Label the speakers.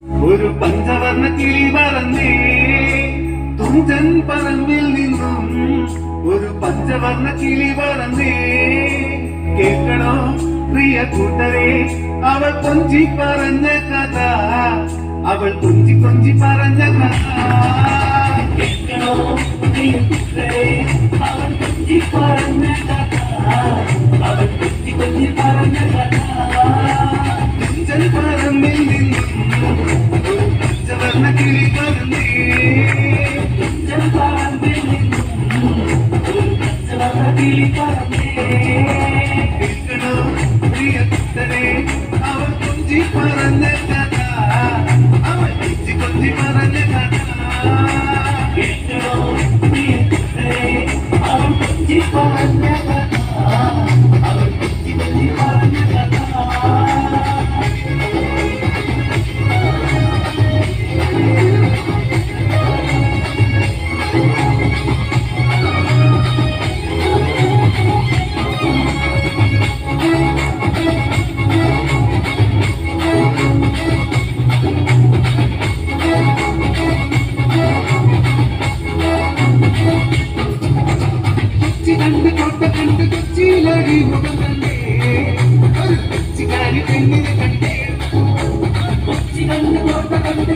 Speaker 1: ഒരു പഞ്ചവർണ്ണ കിളി പറന്നേ തുഞ്ചൻ പറമ്പിൽ നിന്നും ഒരു പഞ്ചവർണ്ണ കിളി പറന്നേ. കേൾക്കണോ പ്രിയ കൂട്ടരെ അവൾ കൊഞ്ചി പറഞ്ഞ കഥ, അവൾ കൊഞ്ചി കൊഞ്ചി പറഞ്ഞ കഥ.
Speaker 2: കേൾക്കണോ പ്രിയ കൂട്ടരെ അവൾ കൊഞ്ചി പറഞ്ഞ കഥ, അവൾ കൊഞ്ചി കൊഞ്ചി പറഞ്ഞ കഥ.
Speaker 1: തുഞ്ചൻ പറമ്പിൽ നിന്നും ഒരു പഞ്ചവർണ്ണ കിളി പറന്നേ.
Speaker 2: തുഞ്ചൻ പറമ്പിൽ നിന്നും ഒരു പഞ്ചവർണ്ണ കിളി പറന്നേ.
Speaker 1: കേൾക്കണോ പ്രിയ കൂട്ടരെ അവൾ കൊഞ്ചി പറഞ്ഞ കഥ, അവൾ കൊഞ്ചി കൊഞ്ചി പറഞ്ഞ കഥ.
Speaker 2: കേൾക്കണോ പ്രിയ കൂട്ടരെ അവൾ കൊഞ്ചി പറഞ്ഞ കഥ, അവൾ കൊഞ്ചി കൊഞ്ചി പറഞ്ഞ കഥ.
Speaker 1: കണ്ട് കൊട്ട കണ്ട് കൊച്ചിയിലടി മുഖം കണ്ടേ, ഒരു കൊച്ചിക്കാരി പെണ്ണിനെ കണ്ടേ.
Speaker 2: കൊച്ചി കണ്ട് കോട്ട കണ്ട്